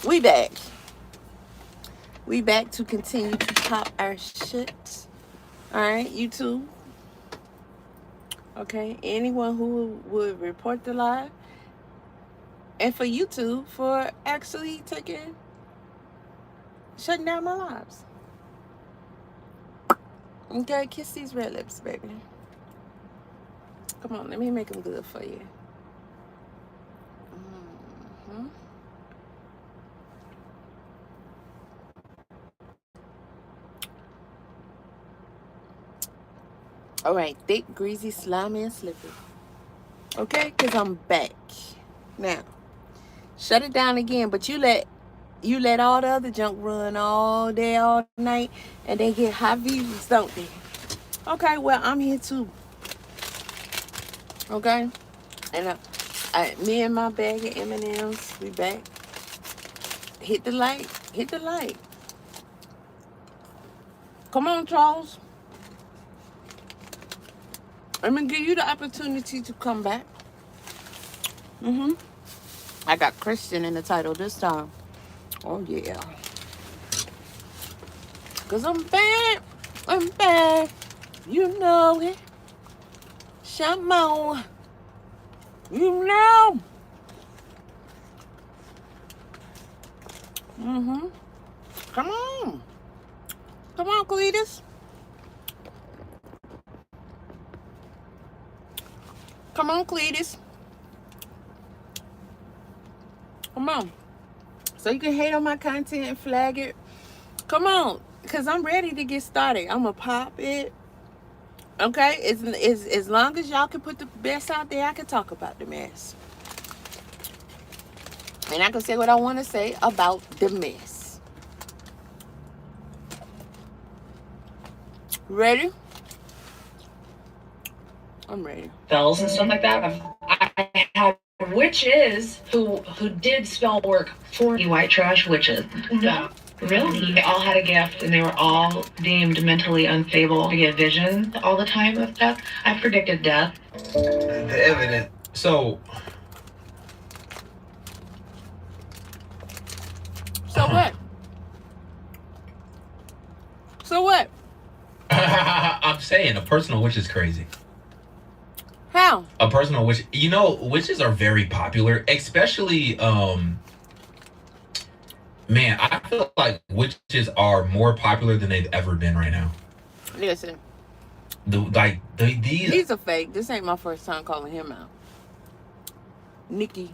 We back. We back to continue to pop our shit. Alright, YouTube. Okay, anyone who would report the live. And for YouTube for actually shutting down my lives. Okay, kiss these red lips, baby. Come on, let me make them good for you. Mm-hmm. All right, thick, greasy, slimy, and slippery. Okay, because I'm back. Now, shut it down again, but you let all the other junk run all day, all night, and they get high views, don't they? Okay, well, I'm here too. Okay? And me and my bag of M&Ms, we back. Hit the light. Hit the light. Come on, Charles. I'm going to give you the opportunity to come back. I got Christian in the title this time. Oh, yeah. Because I'm back. I'm back. You know it. Shamo. You know. Come on. Come on, Cletus. Come on, Cletus. Come on. So you can hate on my content and flag it. Come on. Because I'm ready to get started. I'm going to pop it. Okay? As long as y'all can put the best out there, I can talk about the mess. And I can say what I want to say about the mess. Ready? I'm ready. Spells and stuff like that. I had witches who did spell work for you white trash witches. Yeah. Really? They all had a gift, and they were all deemed mentally unstable to get visions all the time of stuff. I predicted death. The evidence. So what? So what? I'm saying a personal witch is crazy. How? A personal witch, witches are very popular, especially man, I feel like witches are more popular than they've ever been right now. Listen. These. He's a fake. This ain't my first time calling him out. Nikki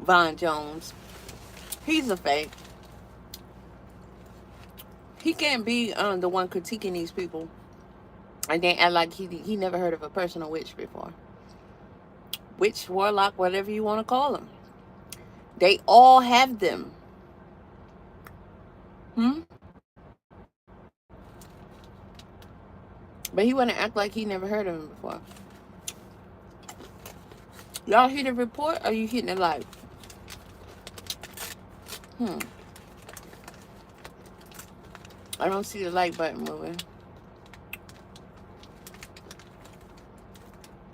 Von Jones. He's a fake. He can't be the one critiquing these people and then act like he never heard of a personal witch before. Witch, warlock, whatever you want to call them. They all have them. But he wouldn't act like he never heard of him before. Y'all hear the report, or are you hitting it live? I don't see the like button moving.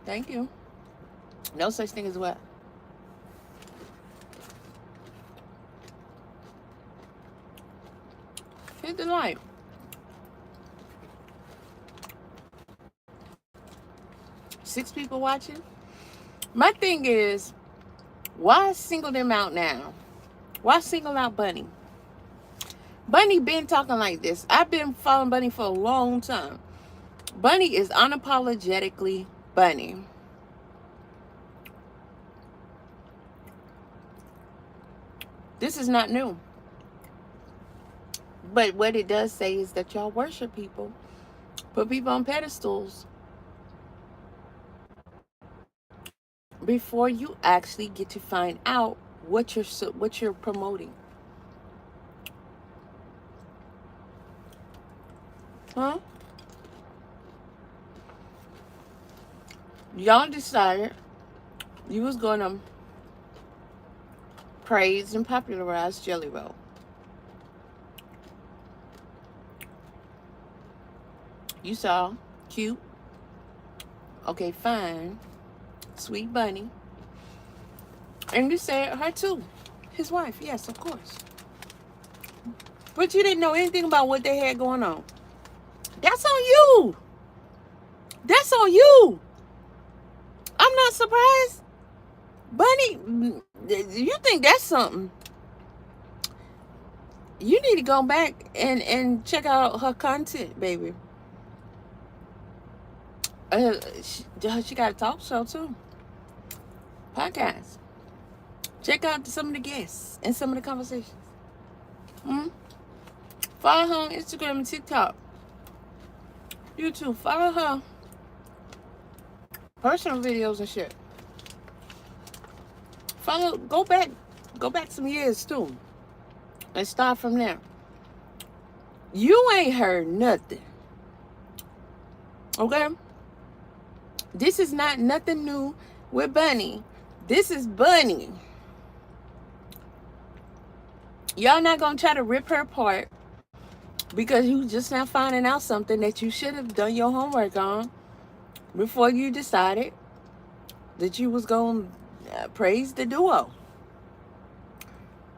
Thank you. No such thing as what? Hit the like. Six people watching. My thing is, why single them out now? Why single out Bunny? Bunny been talking like this. I've been following Bunny for a long time. Bunny is unapologetically Bunny. This is not new. But what it does say is that y'all worship people. Put people on pedestals before you actually get to find out what you're promoting. Huh? Y'all decided you was gonna praise and popularize Jelly Roll. You saw cute, okay, fine, sweet Bunny, and you said her too. his wife. Yes, of course. But you didn't know anything about what they had going on. That's on you. That's on you. I'm not surprised. Bunny, you think that's something? You need to go back and check out her content, baby. She got a talk show too. Podcast. Check out some of the guests and some of the conversations. Follow her on Instagram and TikTok. YouTube. Follow her personal videos and shit. Go back some years too. And start from there. You ain't heard nothing. Okay? This is not nothing new with Bunny. This is Bunny. Y'all not gonna try to rip her apart because you just now finding out something that you should have done your homework on before you decided that you was gonna praise the duo.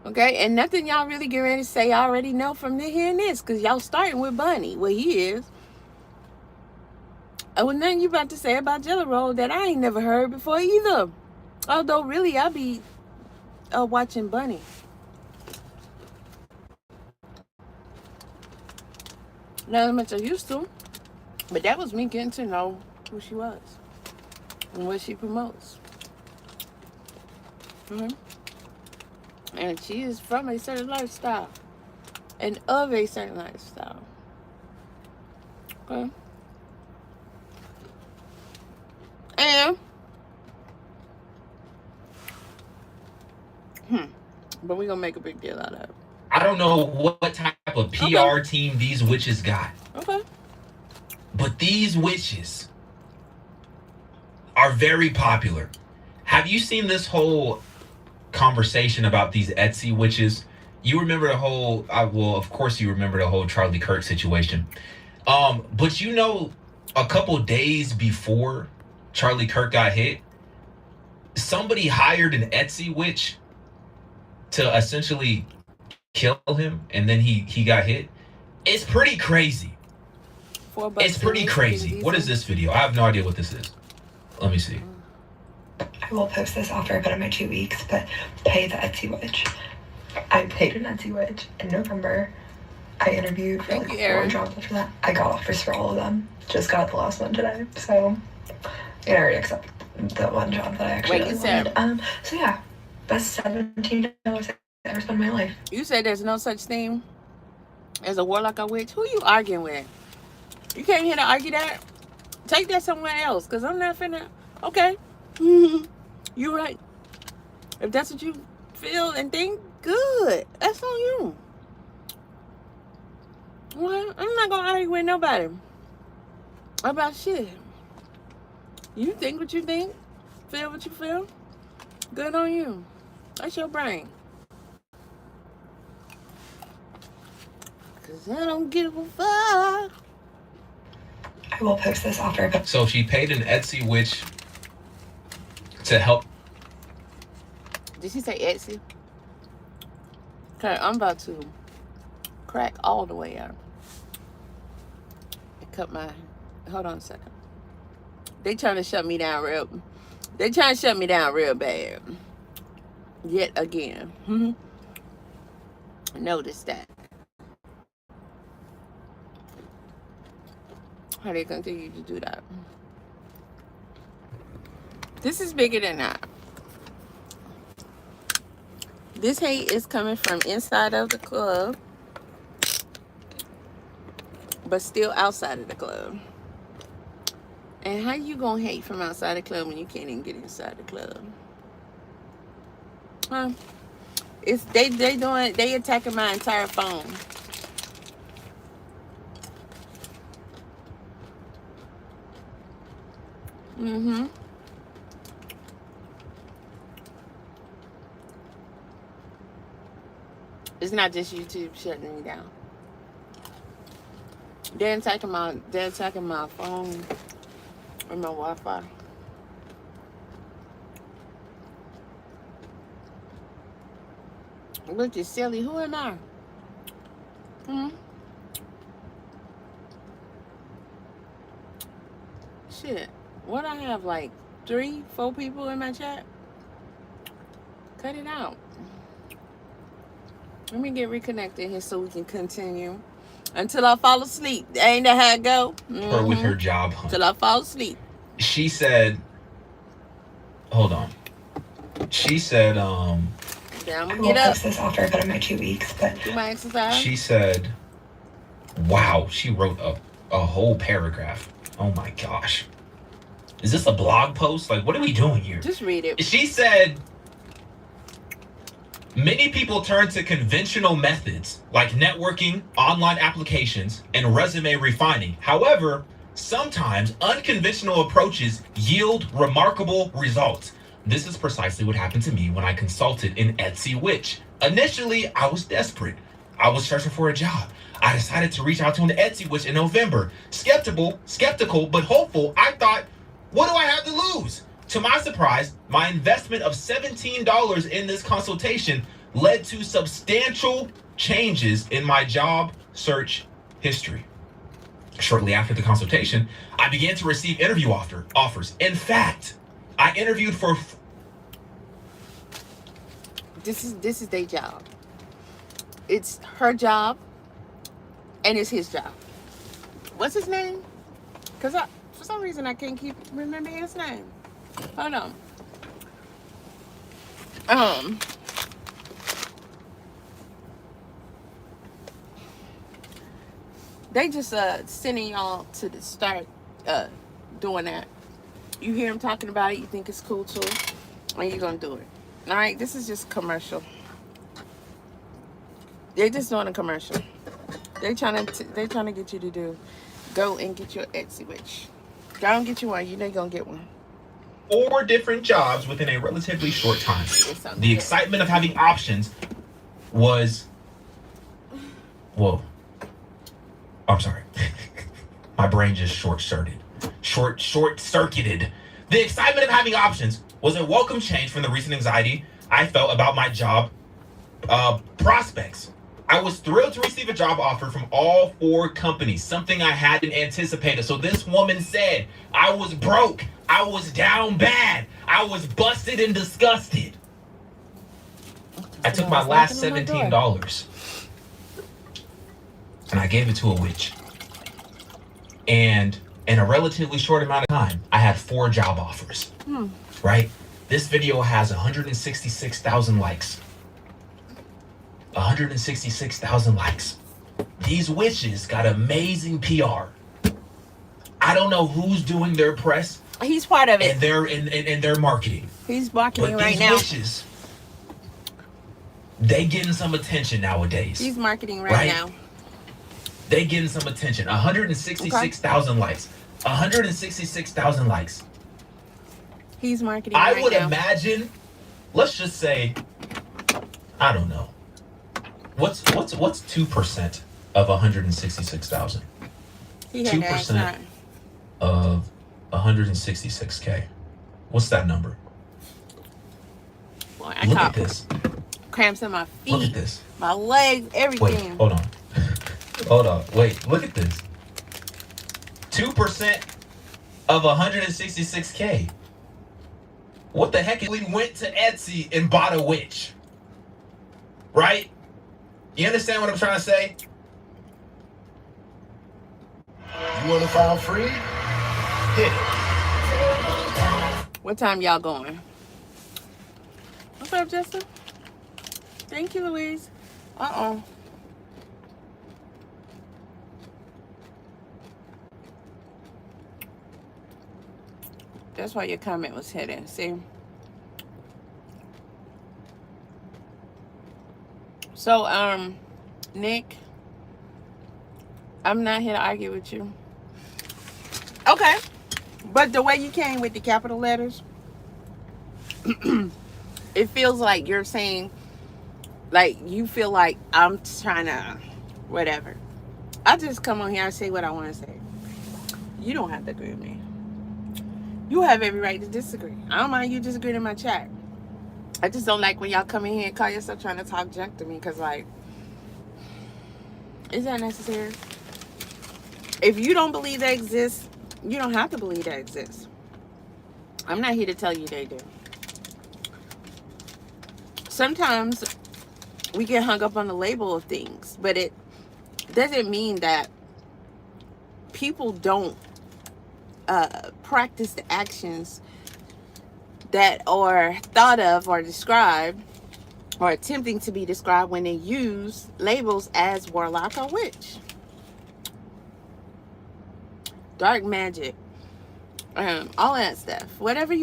Okay, and nothing y'all really get ready to say I already know from hearing this, because y'all starting with Bunny, what he is. Well, nothing you about to say about Jelly Roll that I ain't never heard before either. Although, really, I be watching Bunny. Not as much as I used to, but that was me getting to know who she was and what she promotes. And she is from a certain lifestyle and of a certain lifestyle. Okay. And but we're gonna make a big deal out of it. I don't know what type of PR team these witches got. Okay. But these witches are very popular. Have you seen this whole conversation about these Etsy witches? You remember the whole, well, of course you remember the whole Charlie Kirk situation. But you know, a couple days before Charlie Kirk got hit, somebody hired an Etsy witch to essentially kill him, and then he got hit. It's pretty crazy. It's pretty crazy. What is this video? I have no idea what this is. Let me see. I will post this after I put in my 2 weeks, but pay the Etsy witch. I paid an Etsy witch in November. I interviewed for like 4 jobs after that. I got offers for all of them. Just got the last one today. So, I already accepted the one job that I actually really wanted. So yeah, best $17 I ever spent in my life. You said there's no such thing as a warlock or witch. Who you arguing with? You came here to argue that? Take that somewhere else, because I'm not finna. Okay. You're right. If that's what you feel and think, good. That's on you. Well, I'm not gonna argue with nobody about shit. You think what you think, feel what you feel. Good on you. That's your brain. Cause I don't give a fuck. I will post this after I put. So she paid an Etsy witch to help. Did she say Etsy? Okay, I'm about to crack all the way out. And cut my. Hold on a second. They trying to shut me down real. They trying to shut me down real bad. Yet again. Notice that. How they continue to do that. This is bigger than that. This hate is coming from inside of the club, but still outside of the club. And how you gonna hate from outside the club when you can't even get inside the club? Huh? It's they attacking my entire phone. It's not just YouTube shutting me down. They're attacking my phone and my Wi-Fi. Look at silly. Who am I? Shit. What I have, like 3, 4 people in my chat? Cut it out. Let me get reconnected here so we can continue. Until I fall asleep. Ain't that how it go? Or with her job hunt. Until I fall asleep. She said, hold on. She said, yeah, I'm gonna I get up. post this after I go to my 2 weeks, but Do my exercise. She said, wow, she wrote a whole paragraph. Oh my gosh. Is this a blog post? Like, what are we doing here? Just read it. She said, many people turn to conventional methods like networking, online applications, and resume refining. However, sometimes unconventional approaches yield remarkable results. This is precisely what happened to me when I consulted an Etsy witch. Initially, I was desperate. I was searching for a job. I decided to reach out to an Etsy witch in November. Skeptical, but hopeful, I thought, what do I have to lose? To my surprise, my investment of $17 in this consultation led to substantial changes in my job search history. Shortly after the consultation, I began to receive interview offers. In fact, I interviewed for... This is their job. It's her job, and it's his job. What's his name? Because for some reason I can't keep remembering his name. Hold on. They just sending y'all to start doing that. You hear him talking about it, you think it's cool too, and you're gonna do it. All right, this is just commercial. They're just doing a commercial. They're trying to get you to go and get your Etsy witch. Go and get you one. You know you're gonna get one. 4 different jobs within a relatively short time. The excitement of having options was... Whoa. I'm sorry. My brain just short-circuited. The excitement of having options was a welcome change from the recent anxiety I felt about my job prospects. I was thrilled to receive a job offer from all 4 companies, something I hadn't anticipated. So this woman said, I was broke. I was down bad. I was busted and disgusted. I took my last $17 and I gave it to a witch. And in a relatively short amount of time, I had 4 job offers. Right? This video has 166,000 likes. 166,000 likes. These witches got amazing PR. I don't know who's doing their press. He's part of it. And their marketing. He's marketing but right these now. Witches, they getting some attention nowadays. He's marketing right now. They getting some attention. 166,000 likes. 166,000 likes. He's marketing right now. I would imagine, let's just say, I don't know. What's 2% of 166,000? 2% of 166K. What's that number? Boy, Look at this. Cramps in my feet. Look at this. My legs, everything. Wait, hold on. Hold on. Wait, look at this. 2% of 166K. What the heck? We went to Etsy and bought a witch. Right? You understand what I'm trying to say? You want to file free? Hit it. What time y'all going? What's up, Justin? Thank you, Louise. Uh-oh. That's why your comment was hidden. See? So, Nick, I'm not here to argue with you. Okay. But the way you came with the capital letters, it feels like you're saying, like, you feel like I'm trying to, whatever. I just come on here and say what I want to say. You don't have to agree with me. You have every right to disagree. I don't mind you disagreeing in my chat. I just don't like when y'all come in here and call yourself trying to talk junk to me, because, like, is that necessary? If you don't believe they exist, you don't have to believe they exist. I'm not here to tell you they do. Sometimes we get hung up on the label of things, but it doesn't mean that people don't practice the actions that are thought of or described or attempting to be described when they use labels as warlock or witch, dark magic, all that stuff. Whatever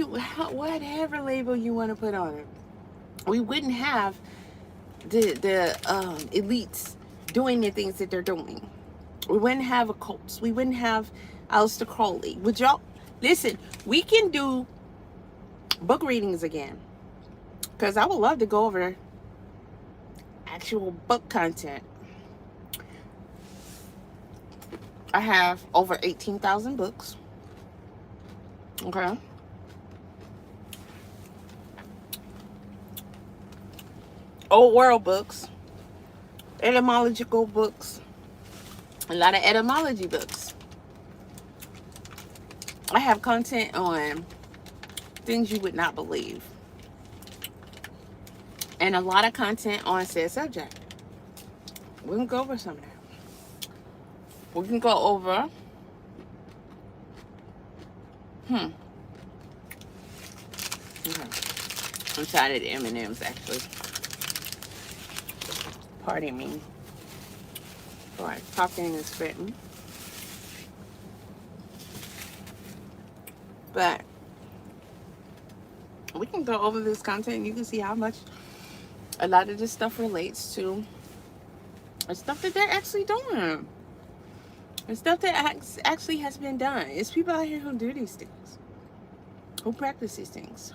label you want to put on it. We wouldn't have the elites doing the things that they're doing. We wouldn't have occults. We wouldn't have Aleister Crowley. Would y'all listen? We can do book readings again, because I would love to go over actual book content. I have over 18,000 books. Okay. Old world books, etymological books, a lot of etymology books. I have content on things you would not believe, and a lot of content on said subject. We can go over some of that. We can go over okay. I'm tired of the M&Ms, actually. Pardon me. Alright, talking and spitting. But we can go over this content and you can see how much a lot of this stuff relates to the stuff that they're actually doing. The stuff that actually has been done. It's people out here who do these things, who practice these things.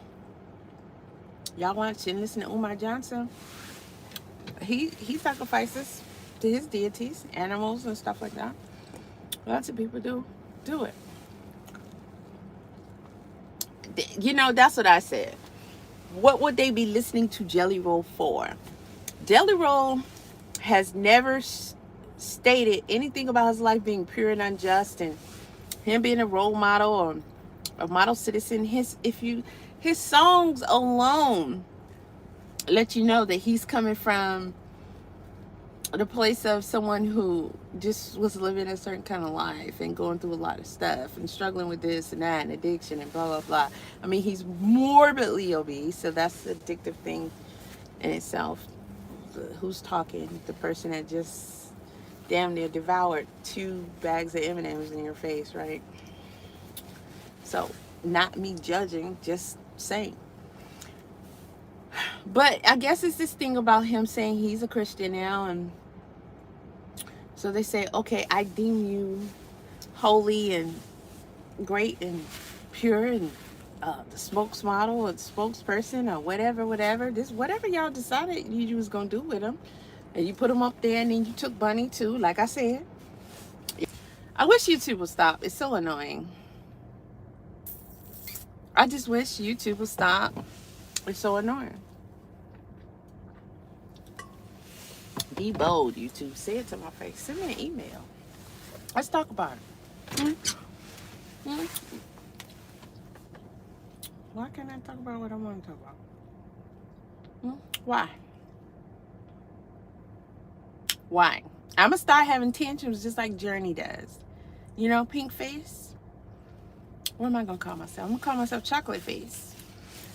Y'all watch and listen to Umar Johnson. He sacrifices to his deities, animals and stuff like that. Lots of people do it. You know, that's what I said. What would they be listening to Jelly Roll for? Jelly Roll has never stated anything about his life being pure and unjust, and him being a role model or a model citizen. His songs alone let you know that he's coming from the place of someone who just was living a certain kind of life and going through a lot of stuff and struggling with this and that and addiction and blah blah blah. I mean, he's morbidly obese, so that's an addictive thing in itself. Who's talking? The person that just damn near devoured 2 bags of M&Ms in your face, right? So, not me judging, just saying. But I guess it's this thing about him saying he's a Christian now, and so they say, okay, I deem you holy and great and pure and the spokesmodel or the spokesperson or whatever. This whatever y'all decided you was gonna do with him, and you put him up there, and then you took Bunny too, like I said. I wish YouTube would stop. It's so annoying. I just wish YouTube would stop. It's so annoying. Be bold, YouTube. Say it to my face. Send me an email. Let's talk about it. Why can't I talk about what I want to talk about? Why? Why? I'm going to start having tantrums just like Journey does. You know, pink face. What am I going to call myself? I'm going to call myself chocolate face.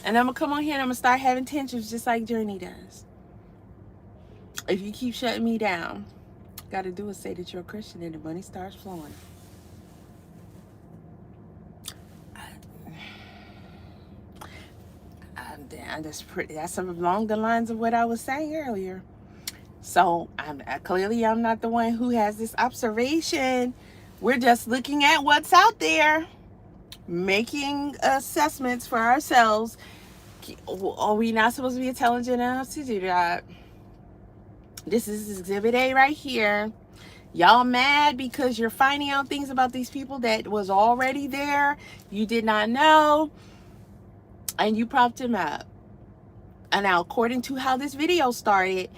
And I'm going to come on here and I'm going to start having tantrums just like Journey does. If you keep shutting me down, got to do is say that you're a Christian and the money starts flowing. That's along the lines of what I was saying earlier. So clearly I'm not the one who has this observation. We're just looking at what's out there, making assessments for ourselves. Are we not supposed to be intelligent enough to do that? This is Exhibit A right here. Y'all mad because you're finding out things about these people that was already there. You did not know. And you propped him up. And now, according to how this video started,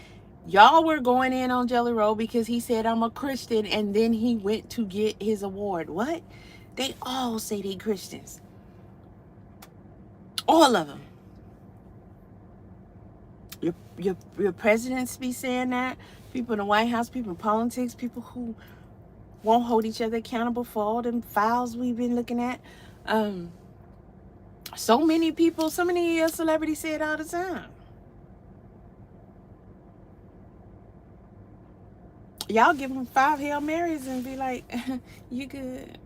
y'all were going in on Jelly Roll because he said, I'm a Christian, and then he went to get his award. What? They all say they Christians. All of them. Your presidents be saying that. People in the White House, people in politics, people who won't hold each other accountable for all them files we've been looking at. So many people, so many celebrities say it all the time. Y'all give them 5 Hail Marys and be like, you good.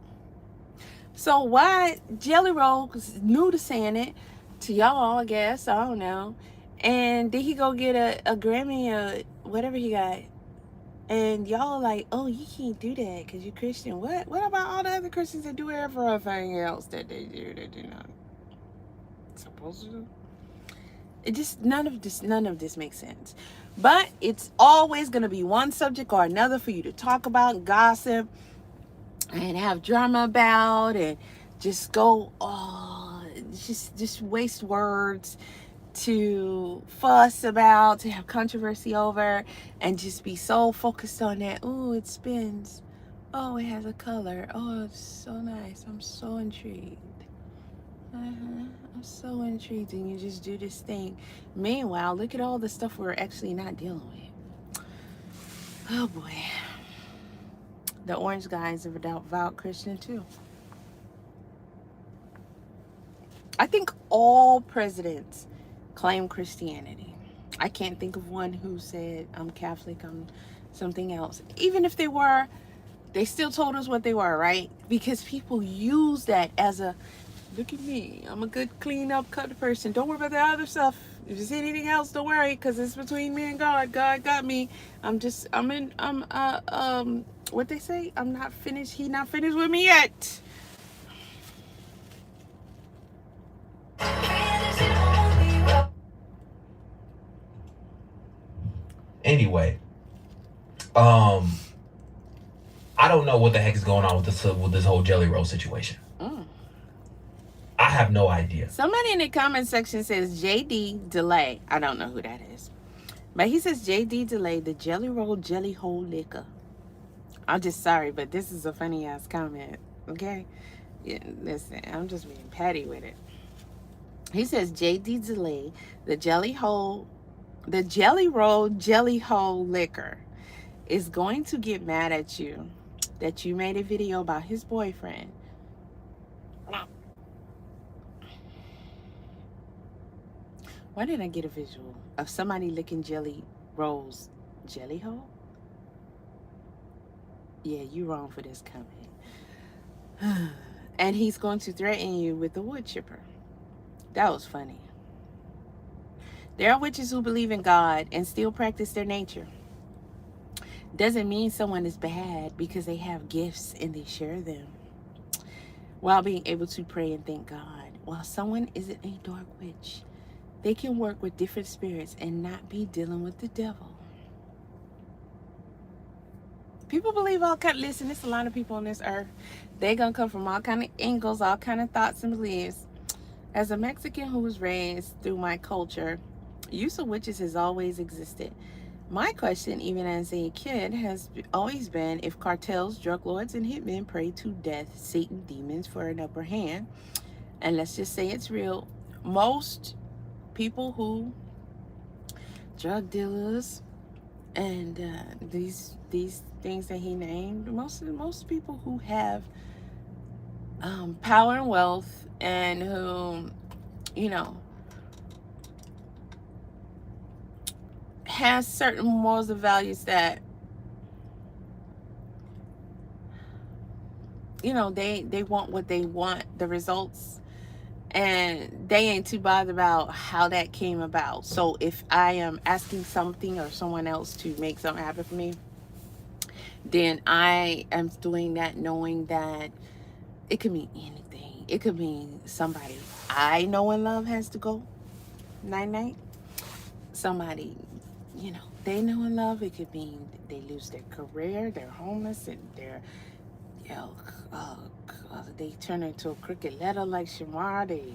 So why Jelly Roll is new to saying it to y'all, I guess, I don't know. And did he go get a Grammy or whatever he got? And y'all like, oh, you can't do that because you're Christian. What about all the other Christians that do everything else that they do that they're not supposed to do? It just, none of this makes sense. But it's always going to be one subject or another for you to talk about, gossip, and have drama about, and just go, just waste words to fuss about, to have controversy over, and just be so focused on that. Oh, it spins. Oh, it has a color. Oh, it's so nice. I'm so intrigued. I'm so intrigued, and you just do this thing. Meanwhile, look at all the stuff we're actually not dealing with. Oh boy. The orange guy is a devout Christian too. I think all presidents claim Christianity. I can't think of one who said, I'm Catholic, I'm something else. Even if they were, they still told us what they were, right? Because people use that as a, look at me, I'm a good clean up cut person. Don't worry about the other stuff. If you see anything else, don't worry, because it's between me and God. God got me. What they say? I'm not finished. He not finished with me yet. Anyway, I don't know what the heck is going on with this whole Jelly Roll situation. I have no idea. Somebody in the comment section says JD Delay. I don't know who that is, but he says JD Delay, the Jelly Roll jelly hole liquor. I'm just sorry, but this is a funny ass comment. Okay, yeah, listen, I'm just being petty with it. He says JD Delay, the Jelly Roll jelly hole liquor is going to get mad at you that you made a video about his boyfriend. Why didn't I get a visual of somebody licking Jelly Roll's jelly hole? Yeah, you wrong for this comment. And he's going to threaten you with a wood chipper. That was funny. There are witches who believe in God and still practice their nature. Doesn't mean someone is bad because they have gifts and they share them while being able to pray and thank God. While someone isn't a dark witch, they can work with different spirits and not be dealing with the devil. People believe all kind. Listen, there's a lot of people on this earth. They're gonna come from all kind of angles, all kind of thoughts and beliefs. As a Mexican who was raised through my culture, use of witches has always existed. My question, even as a kid, has always been if cartels, drug lords, and hitmen pray to death, Satan, demons for an upper hand, and let's just say it's real, most people who, drug dealers, and these things that he named, most people who have power and wealth, and who, you know, has certain morals and values that, you know, they want what they want, the results, and they ain't too bothered about how that came about. So if I am asking something or someone else to make something happen for me, then I am doing that knowing that it could mean anything. It could mean somebody I know and love has to go night-night. Somebody, you know, they know and love. It could mean they lose their career, they're homeless, and they're, you know, they turn into a crooked letter like Shamar. They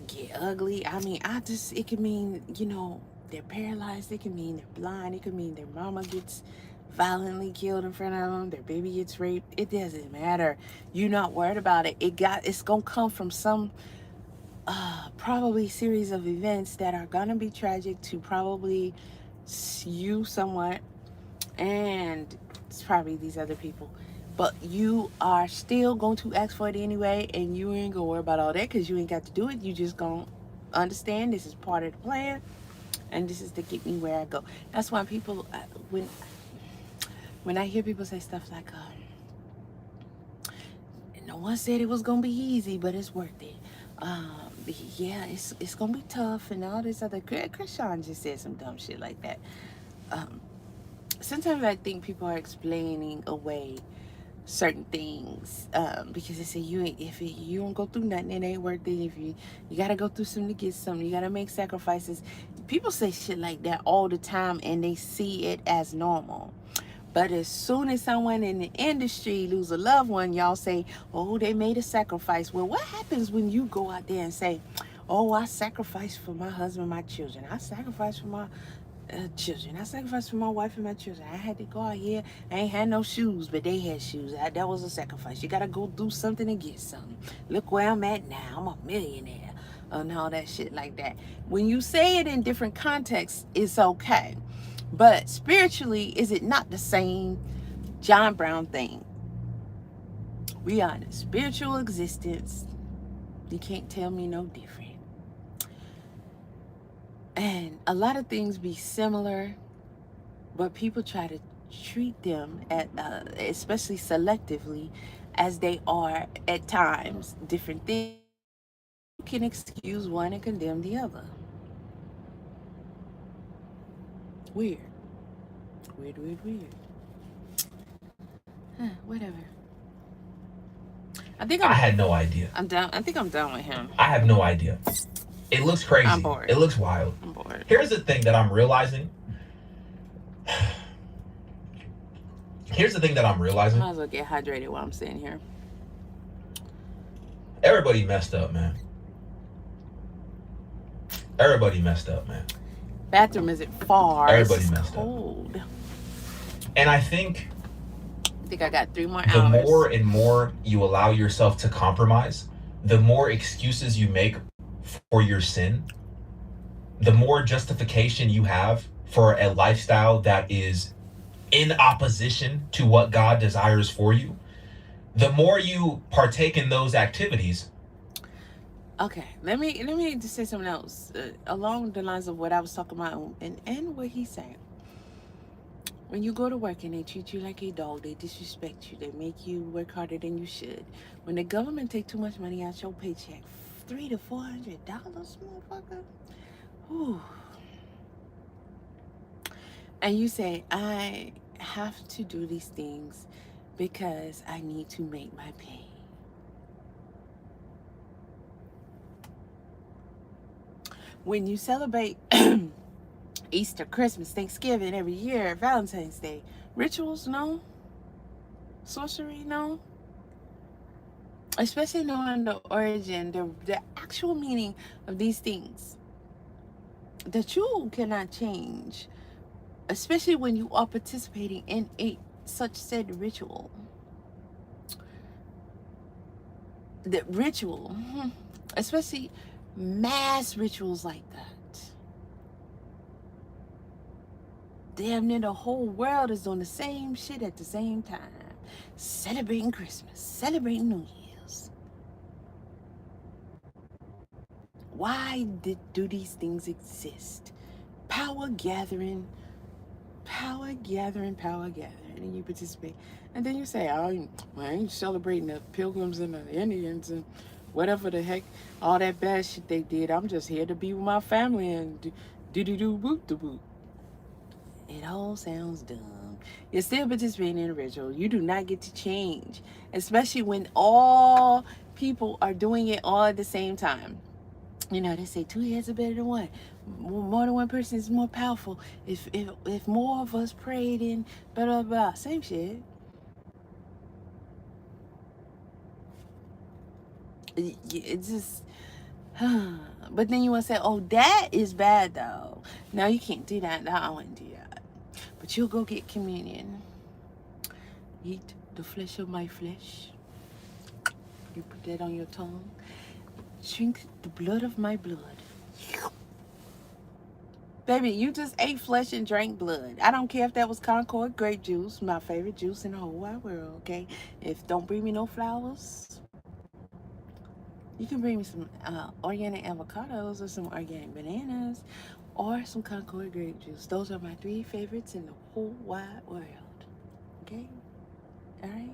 get ugly. I mean, it could mean, they're paralyzed. It could mean they're blind. It could mean their mama gets violently killed in front of them. Their baby gets raped. It doesn't matter. You're not worried about it. It's going to come from some probably series of events that are going to be tragic to probably you somewhat, and it's probably these other people. But you are still going to ask for it anyway, and you ain't gonna worry about all that because you ain't got to do it. You just gonna understand this is part of the plan, and this is to get me where I go. That's why people, when I hear people say stuff like, no one said it was gonna be easy, but it's worth it. Yeah, it's gonna be tough, and all this other. Krishan just said some dumb shit like that. Sometimes I think people are explaining away certain things because they say if you don't go through nothing, it ain't worth it. If you gotta go through something to get something, you gotta make sacrifices. People say shit like that all the time, and they see it as normal. But as soon as someone in the industry lose a loved one, y'all say, oh, they made a sacrifice. Well, what happens when you go out there and say, oh, I sacrificed for my husband, my children, I sacrificed for my children, I sacrificed for my wife and my children, I had to go out here, I ain't had no shoes, but they had shoes, that was a sacrifice. You gotta go do something to get something. Look where I'm at now, I'm a millionaire, and all that shit like that. When you say it in different contexts, it's okay, but spiritually, is it not the same John Brown thing? We are in a spiritual existence. You can't tell me no different. And a lot of things be similar, but people try to treat them, especially selectively, as they are at times different things. You can excuse one and condemn the other. Weird. Weird. Whatever. I had no idea. I'm done. I think I'm done with him. I have no idea. It looks crazy. I'm bored. It looks wild. I'm bored. Here's the thing that I'm realizing. Might as well get hydrated while I'm sitting here. Everybody messed up, man. Bathroom isn't far. Everybody it's messed cold. up. And I think I got 3 more the hours. more and more you allow yourself to compromise, the more excuses you make for your sin, the more justification you have for a lifestyle that is in opposition to what God desires for you, the more you partake in those activities. Okay, let me just say something else along the lines of what I was talking about and what he's saying. When you go to work and they treat you like a dog, they disrespect you, they make you work harder than you should. When the government take too much money out your paycheck, $300 to $400, motherfucker. Whew. And you say, I have to do these things because I need to make my pay. When you celebrate Easter, Christmas, Thanksgiving every year, Valentine's Day, rituals, no. Sorcery, no. Especially knowing the origin, the actual meaning of these things that you cannot change, especially when you are participating in such said ritual. The ritual, especially mass rituals like that. Damn near the whole world is doing the same shit at the same time. Celebrating Christmas, celebrating New Year's. Why do these things exist? Power gathering, and you participate. And then you say, I ain't celebrating the Pilgrims and the Indians and whatever the heck, all that bad shit they did. I'm just here to be with my family and do-do-do-boop-do-boop. It all sounds dumb. You're still participating in a ritual. You do not get to change, especially when all people are doing it all at the same time. You know, they say 2 heads are better than one. More than one person is more powerful. If more of us prayed in blah blah blah, same shit. It's just But then you want to say, oh, that is bad, though. No, you can't do that. No, I wouldn't do that. But you'll go get communion. Eat the flesh of my flesh. You put that on your tongue. Drink the blood of my blood. Baby, you just ate flesh and drank blood. I don't care if that was Concord grape juice, my favorite juice in the whole wide world, okay? If don't bring me no flowers, you can bring me some organic avocados or some organic bananas or some Concord grape juice. Those are my 3 favorites in the whole wide world, okay? All right?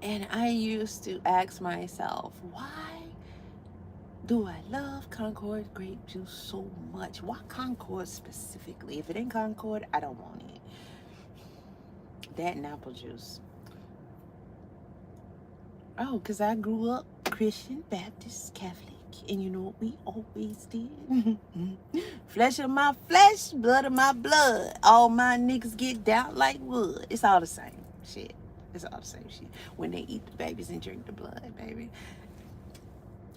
And I used to ask myself, why do I love Concord grape juice so much? Why Concord specifically? If it ain't Concord, I don't want it. That and apple juice. Oh, because I grew up Christian, Baptist, Catholic. And you know what we always did? Flesh of my flesh, blood of my blood. All my niggas get down like wood. It's all the same shit. It's all the same shit. When they eat the babies and drink the blood, baby.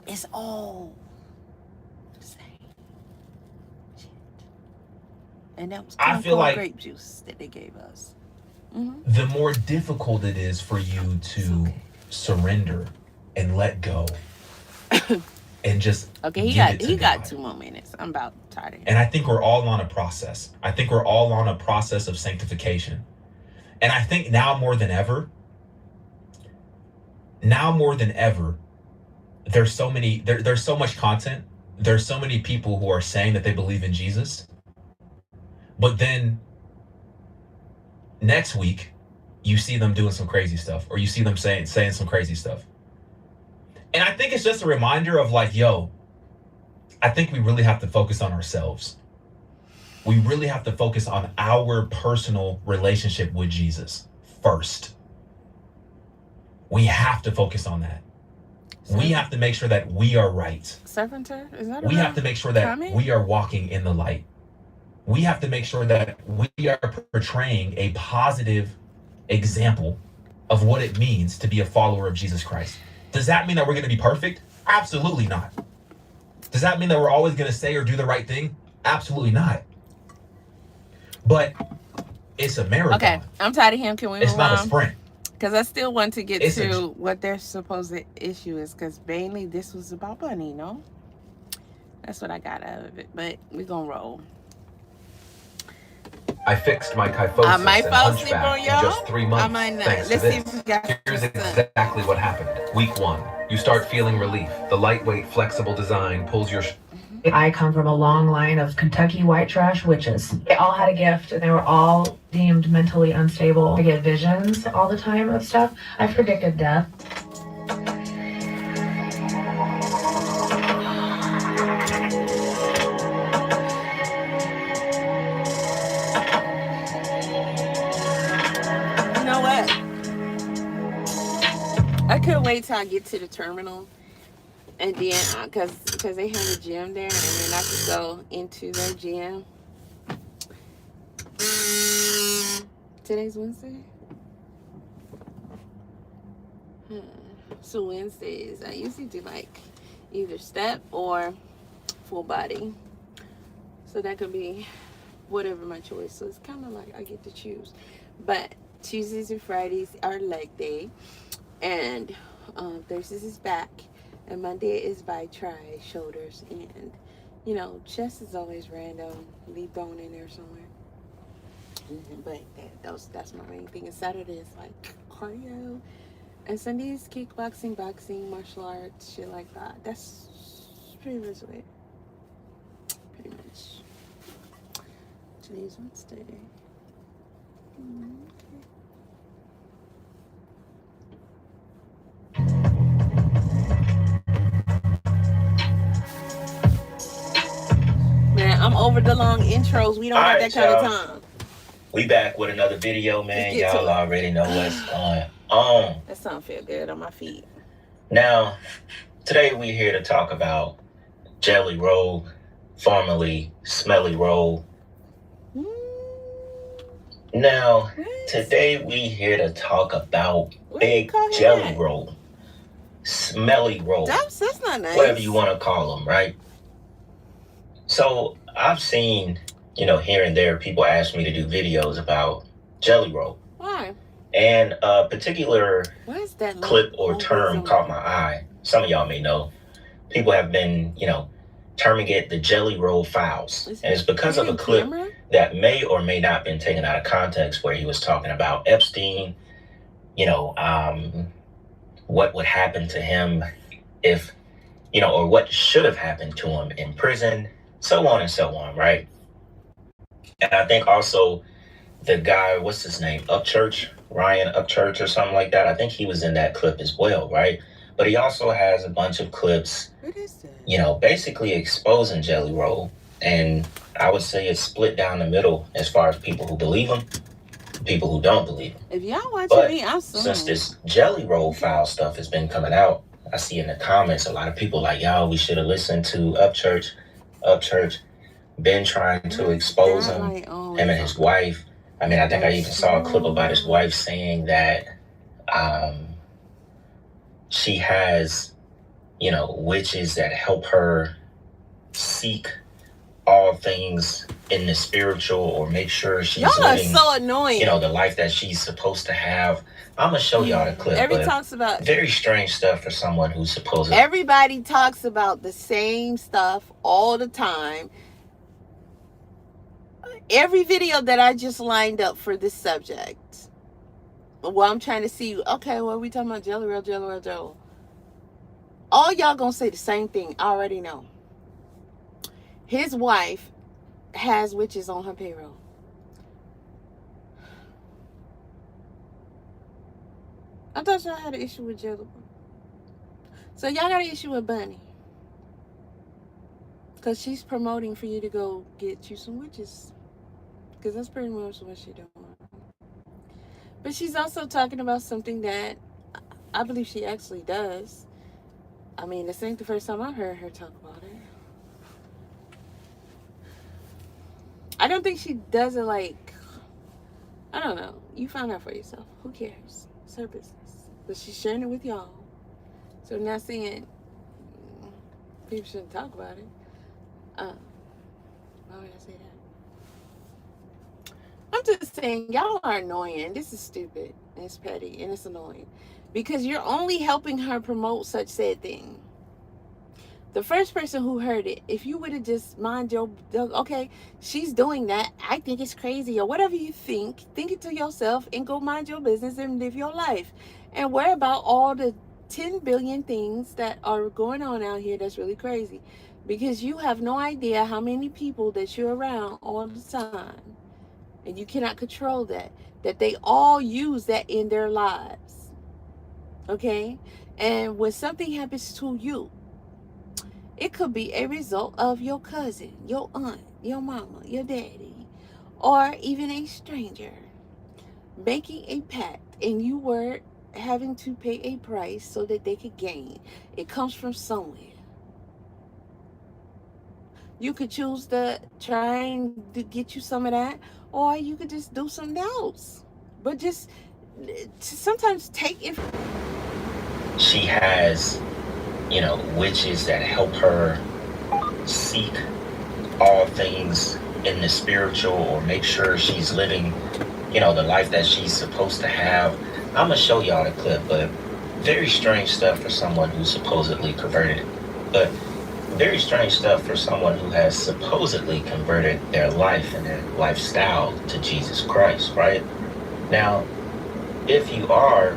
It's all the same shit. And that was I feel like grape juice that they gave us. The more difficult it is for you to surrender and let go and just he got 2 more minutes. I'm about tired of him. And I think we're all on a process. I think we're all on a process of sanctification. And I think now more than ever, there's so much content. There's so many people who are saying that they believe in Jesus. But then next week, you see them doing some crazy stuff, or you see them saying some crazy stuff. And I think it's just a reminder of like, yo, I think we really have to focus on ourselves. We really have to focus on our personal relationship with Jesus first. We have to focus on that. We have to make sure that we are right. Serpenter, is that we have to make sure that we are walking in the light. We have to make sure that we are portraying a positive example of what it means to be a follower of Jesus Christ. Does that mean that we're going to be perfect? Absolutely not. Does that mean that we're always going to say or do the right thing? Absolutely not. But it's a marathon. Okay, I'm tired of him. Can we move on? It's not a sprint. Because I still want to get to what their supposed issue is. Because mainly this was about Bunny, no? That's what I got out of it. But we're going to roll. I fixed my kyphosis I might and fall asleep hunchback on in y'all. just 3 months. I might not. Thanks Let's to see if this. we got Here's some. exactly what happened. Week 1, you start feeling relief. The lightweight, flexible design pulls your... I come from a long line of Kentucky white trash witches. They all had a gift and they were all deemed mentally unstable. I get visions all the time of stuff. I predicted death. You know what? I couldn't wait till I get to the terminal. And then, because they have a gym there, and then I could go into their gym. Today's Wednesday? So Wednesdays, I usually do like either step or full body. So that could be whatever my choice. So it's kind of like I get to choose. But Tuesdays and Fridays are leg day. And Thursdays is back. And Monday is by try, shoulders, and, you know, chest is always random. Be thrown in there somewhere. But that's my main thing. And Saturday is like cardio. And Sunday is kickboxing, boxing, martial arts, shit like that. That's pretty much it. Pretty much. Today's Wednesday. Man, I'm over the long intros. We don't got that kind of time. We back with another video, man. Y'all already know what's going on. That sound feel good on my feet. Now, today we here to talk about Jelly Roll, formerly Smelly Roll. Now, today we here to talk about Big Jelly Roll. smelly roll. That's not nice. Whatever you want to call them, right? So I've seen, here and there, people ask me to do videos about Jelly Roll. Why? And a particular that clip or term caught my eye. Some of y'all may know. People have been, terming it the Jelly Roll Files. And it's because of a clip that may or may not have been taken out of context, where he was talking about Epstein, what would happen to him if, or what should have happened to him in prison, so on and so on, right? And I think also the guy, what's his name, Ryan Upchurch or something like that, I think he was in that clip as well, right? But he also has a bunch of clips, what is that? Basically exposing Jelly Roll. And I would say it's split down the middle as far as people who believe him, people who don't believe him. If y'all watching me, I'm sorry. Since this Jelly Roll file stuff has been coming out, I see in the comments a lot of people like, y'all, we should have listened to Upchurch. Been trying to expose him, him and his wife. I mean, I think I even saw a clip about his wife saying that she has, witches that help her seek all things in the spiritual, or make sure she's living, so annoying. The life that she's supposed to have. I'm gonna show y'all the clip. Very strange stuff for someone who's supposed to. Everybody talks about the same stuff all the time. Every video that I just lined up for this subject, well, I'm trying to see, okay, well, we talking about Jelly Roll. All y'all gonna say the same thing. I already know. His wife has witches on her payroll. I thought y'all had an issue with Jelly. So y'all got an issue with Bunny. Because she's promoting for you to go get you some witches. Because that's pretty much what she's doing. But she's also talking about something that I believe she actually does. I mean, this ain't the first time I've heard her talk about it. I don't think she does it like, I don't know. You find out for yourself. Who cares? It's her business. But she's sharing it with y'all. So I'm not saying people shouldn't talk about it. Why would I say that? I'm just saying, y'all are annoying. This is stupid. And it's petty. And it's annoying. Because you're only helping her promote such said thing. The first person who heard it, if you would have just mind your, okay, she's doing that, I think it's crazy, or whatever you think it to yourself and go mind your business and live your life. And worry about all the 10 billion things that are going on out here that's really crazy. Because you have no idea how many people that you're around all the time. And you cannot control that. That they all use that in their lives. Okay? And when something happens to you, it could be a result of your cousin, your aunt, your mama, your daddy, or even a stranger making a pact, and you were having to pay a price so that they could gain. It comes from somewhere. You could choose to try and get you some of that, or you could just do something else. But just sometimes take it. She has, witches that help her seek all things in the spiritual, or make sure she's living, the life that she's supposed to have. I'm gonna show y'all the clip, but very strange stuff for someone who's supposedly converted. But very strange stuff for someone who has supposedly converted their life and their lifestyle to Jesus Christ, right? Now, if you are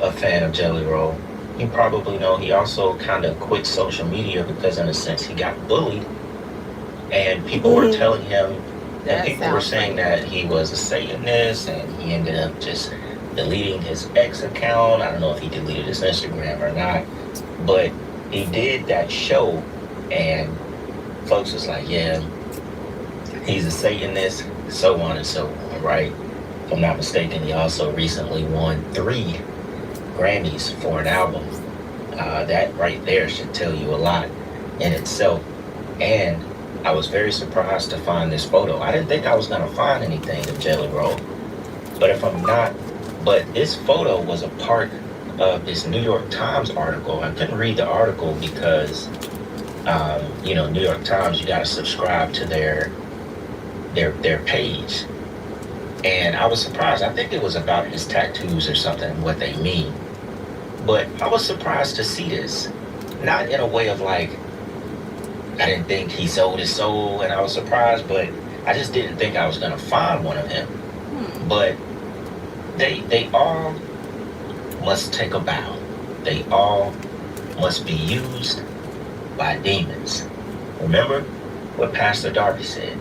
a fan of Jelly Roll, you probably know he also kind of quit social media because, in a sense, he got bullied. And people were telling him, and people were saying that he was a Satanist, and he ended up just deleting his X account. I don't know if he deleted his Instagram or not, but he did that show, and folks was like, yeah, he's a Satanist, so on and so on, right? If I'm not mistaken, he also recently won 3 Grammys for an album. That right there should tell you a lot in itself. And I was very surprised to find this photo. I didn't think I was gonna find anything of Jelly Roll, but this photo was a part of this New York Times article. I couldn't read the article because, New York Times, you got to subscribe to their page. And I was surprised. I think it was about his tattoos or something, what they mean. But I was surprised to see this. Not in a way of like, I didn't think he sold his soul and I was surprised, but I just didn't think I was going to find one of him. But they all must take a bow. They all must be used by demons. Remember what Pastor Darby said.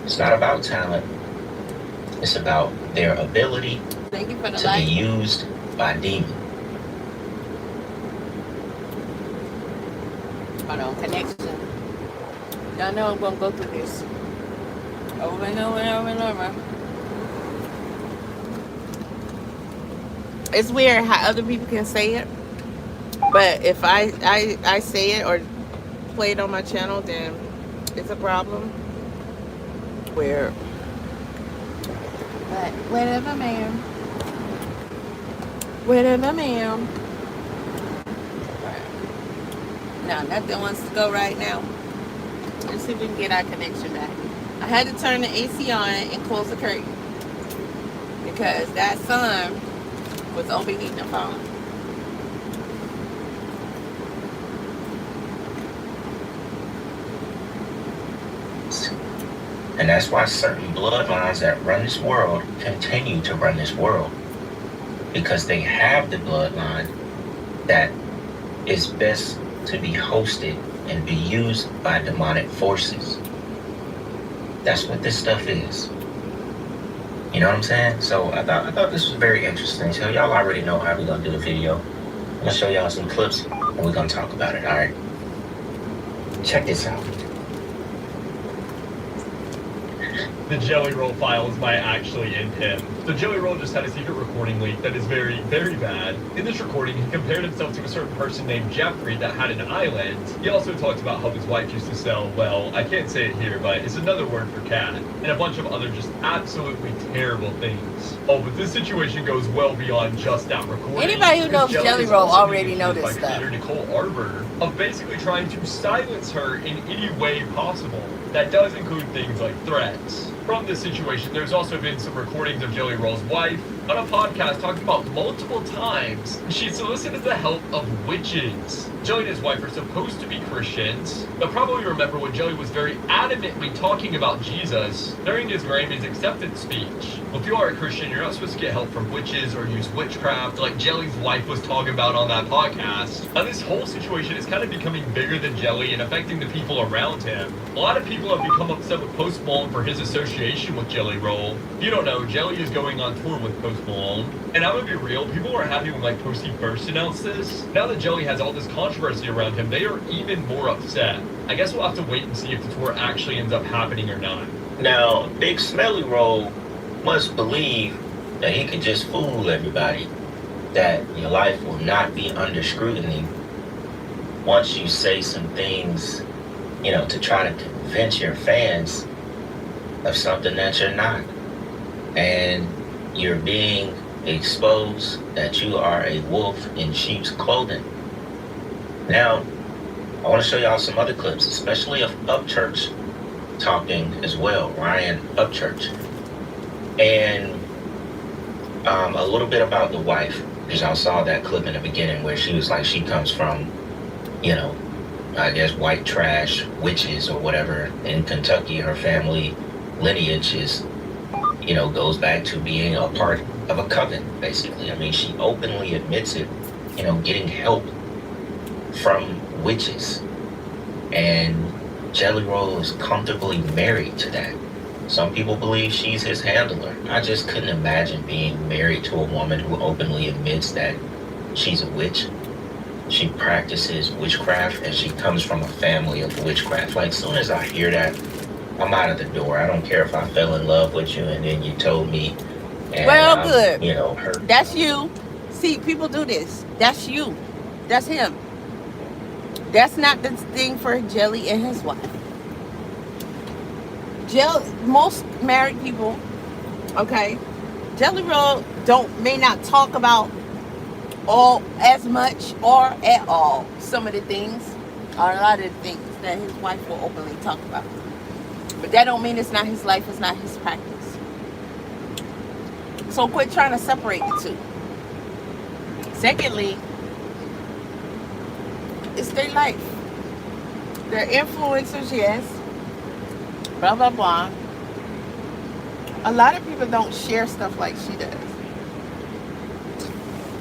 It's not about talent. It's about their ability to be used by demons. Hold on, connection. Y'all know I'm gonna go through this over and over and over and over. It's weird how other people can say it, but if I say it or play it on my channel, then it's a problem. Where, but whatever, ma'am. Whatever, ma'am. No, nothing wants to go right now. Let's see if we can get our connection back. I had to turn the AC on and close the curtain because that sun was overheating the phone. And that's why certain bloodlines that run this world continue to run this world. Because they have the bloodline that is best to be hosted and be used by demonic forces. That's what this stuff is. You know what I'm saying? So I thought this was very interesting. So y'all already know how we're gonna do the video. I'm gonna show y'all some clips and we're gonna talk about it. All right. Check this out. The Jelly Roll files might actually end him. So Jelly Roll just had a secret recording leak that is very, very bad. In this recording, he compared himself to a certain person named Jeffrey that had an island. He also talks about how his wife used to sell, well, I can't say it here, but it's another word for cat, and a bunch of other just absolutely terrible things. Oh, but this situation goes well beyond just that recording. Anybody who knows Jelly Roll already knows this stuff. Nicole Arbor of basically trying to silence her in any way possible. That does include things like threats. From this situation, there's also been some recordings of Jelly Roll's wife on a podcast talking about multiple times she solicited the help of witches. Jelly and his wife are supposed to be Christians, but probably remember when Jelly was very adamantly talking about Jesus during his Grammys acceptance speech. Well, if you are a Christian, you're not supposed to get help from witches or use witchcraft like Jelly's wife was talking about on that podcast. And this whole situation is kind of becoming bigger than Jelly and affecting the people around him. A lot of people have become upset with Post Malone for his association with Jelly Roll. If you don't know, Jelly is going on tour with Post Malone. And I'm gonna be real, people were happy when like Posty first announced this. Now that Jelly has all this controversy around him, they are even more upset. I guess we'll have to wait and see if the tour actually ends up happening or not. Now, Big Smelly Roll must believe that he could just fool everybody, that your life will not be under scrutiny once you say some things, to try to convince your fans of something that you're not. And you're being exposed that you are a wolf in sheep's clothing. Now, I want to show y'all some other clips, especially of Upchurch talking as well, Ryan Upchurch. And a little bit about the wife, because y'all saw that clip in the beginning where she was like, she comes from, I guess white trash witches or whatever in Kentucky. Her family lineage is, goes back to being a part of a coven, basically. I mean, she openly admits it, getting help from witches. And Jelly Roll is comfortably married to that. Some people believe she's his handler. I just couldn't imagine being married to a woman who openly admits that she's a witch. She practices witchcraft and she comes from a family of witchcraft. Like, as soon as I hear that, I'm out of the door. I don't care if I fell in love with you and then you told me. And, well, good. Hurt. That's you. See, people do this. That's you. That's him. That's not the thing for Jelly and his wife. Most married people, okay, Jelly Roll may not talk about or as much or at all. Some of the things, or a lot of the things that his wife will openly talk about. But that don't mean it's not his life, it's not his practice. So quit trying to separate the two. Secondly, it's their life. They're influencers, yes. Blah, blah, blah. A lot of people don't share stuff like she does.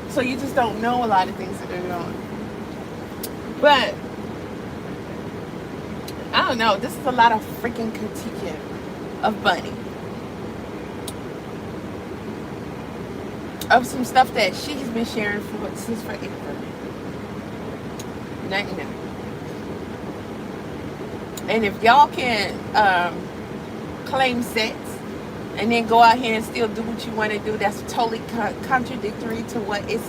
So you just don't know a lot of things that they're doing. But, I don't know. This is a lot of freaking critiquing of Bunny. Of some stuff that she's been sharing since forever. Now. And if y'all can claim sex and then go out here and still do what you want to do, that's totally contradictory to what it's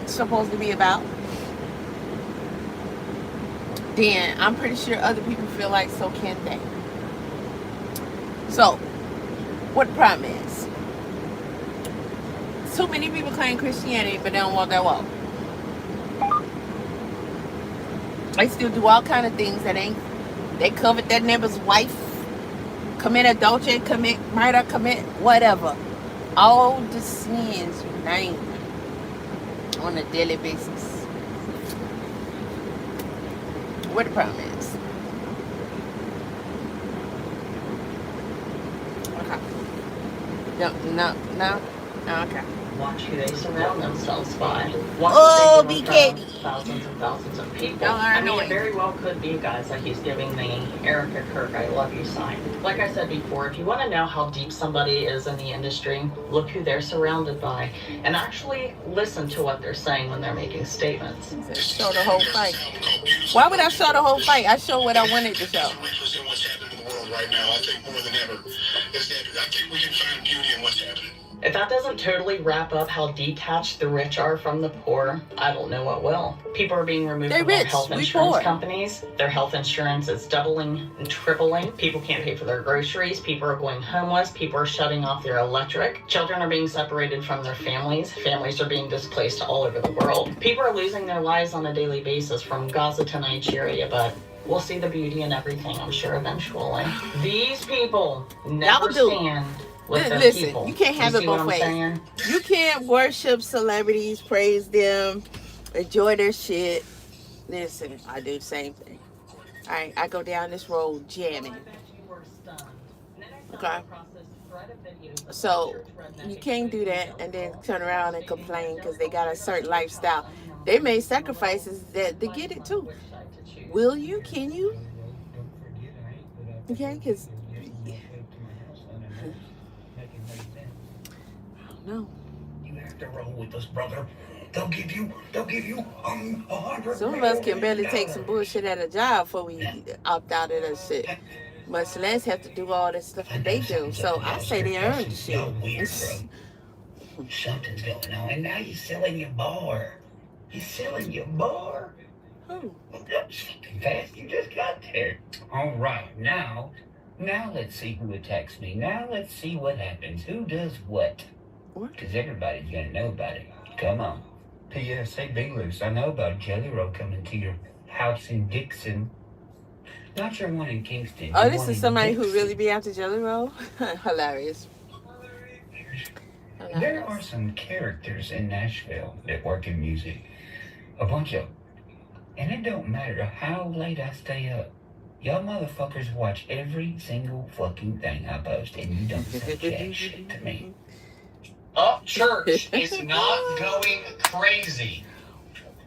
supposed to be about, then I'm pretty sure other people feel like so can they. So, what the problem is? Too many people claim Christianity, but they don't want that walk. They still do all kind of things that ain't. They covered their neighbor's wife, commit adultery, commit murder, commit whatever. All the sins you name on a daily basis. What the problem is? Okay. No. Okay. Watch who they surround themselves by. Oh, BKB. Thousands and thousands of people. Y'all are I mean, it annoying. very well could be, guys, that he's giving the Erica Kirk I love you sign. Like I said before, if you want to know how deep somebody is in the industry, look who they're surrounded by, and actually listen to what they're saying when they're making statements. Show the whole fight. Why would I show the whole fight? I show what I wanted to show. Right now, I think more than ever is that I think we can find beauty in what's happening. If that doesn't totally wrap up how detached the rich are from the poor, I don't know what will. People are being removed from their health insurance companies. Their health insurance is doubling and tripling. People can't pay for their groceries. People are going homeless. People are shutting off their electric. Children are being separated from their families. Families are being displaced all over the world. People are losing their lives on a daily basis, from Gaza to Nigeria, but we'll see the beauty in everything, I'm sure, eventually. These people never stand with their Listen, people. you can't have it both ways. You can't worship celebrities, praise them, enjoy their shit. Listen, I do the same thing. Alright, I go down this road jamming. Okay? So, you can't do that and then turn around and complain because they got a certain lifestyle. They made sacrifices that to get it too. Will you? Can you? Okay, because no. You have to roll with us, brother. They'll give you 100. Some of us can barely take some bullshit at a job before we opt out of that shit. Much less have to do all this stuff that they do. So I say they earned the shit. Something's going on, and now you're selling your bar. You're selling your bar? Who? Something fast. You just got there. All right, now let's see who attacks me. Now let's see what happens. Who does what? Because everybody's gonna know about it. Come on. P.S. Hey, Big Loose, I know about a Jelly Roll coming to your house in Dixon. Not your one in Kingston. Oh, this is somebody who really be after Jelly Roll? Hilarious. There are some characters in Nashville that work in music. A bunch of them. And it don't matter how late I stay up. Y'all motherfuckers watch every single fucking thing I post, and you don't say jack shit to me. Up church is not going crazy.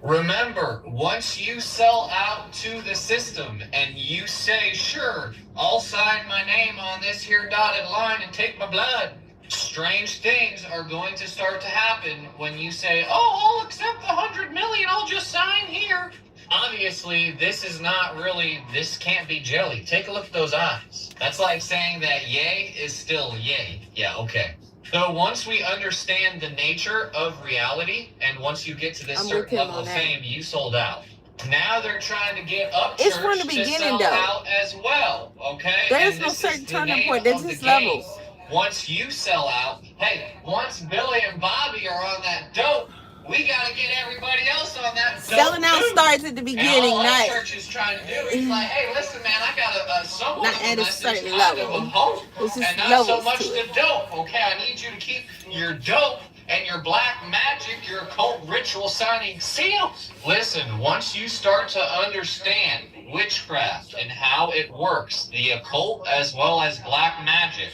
Remember, once you sell out to the system and you say, sure, I'll sign my name on this here dotted line and take my blood, strange things are going to start to happen when you say, oh, I'll accept the 100 million, I'll just sign here. Obviously, this can't be jelly. Take a look at those eyes. That's like saying that yay is still yay. Yeah, okay. So once we understand the nature of reality, and once you get to this certain level of fame, you sold out. Now they're trying to get up church from the beginning, to sell though. out as well, okay? There is no certain turning point. There's just levels. Once you sell out, hey, once Billy and Bobby are on that dope, We got to get everybody else on that. Selling out starts at the beginning, all not church is trying to do. He's like, hey, listen, man, I got somewhat not of at a a message certain kind of level. of hope, It's just and not so levels much to the it. dope. Okay, I need you to keep your dope and your black magic, your occult ritual signing seals. Listen, once you start to understand witchcraft and how it works, the occult as well as black magic,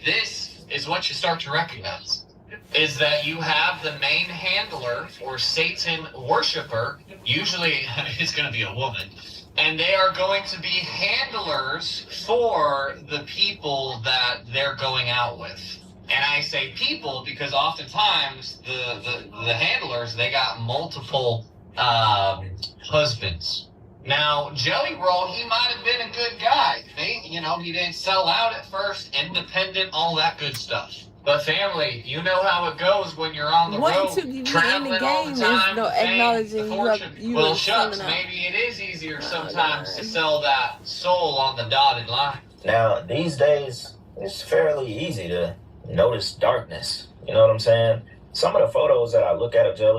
this is what you start to recognize. Is that you have the main handler or Satan worshiper, usually it's going to be a woman, and they are going to be handlers for the people that they're going out with. And I say people because oftentimes the handlers, they got multiple husbands. Now, Jelly Roll, he might have been a good guy. He didn't sell out at first, independent, all that good stuff. But family, you know how it goes when you're on the road, To be in the traveling all game the time, is no the fame, acknowledging the you fortune. you Well, are shucks, selling out. maybe it is easier sometimes to sell that soul on the dotted line. Now, these days, it's fairly easy to notice darkness. You know what I'm saying? Some of the photos that I look at of Jelly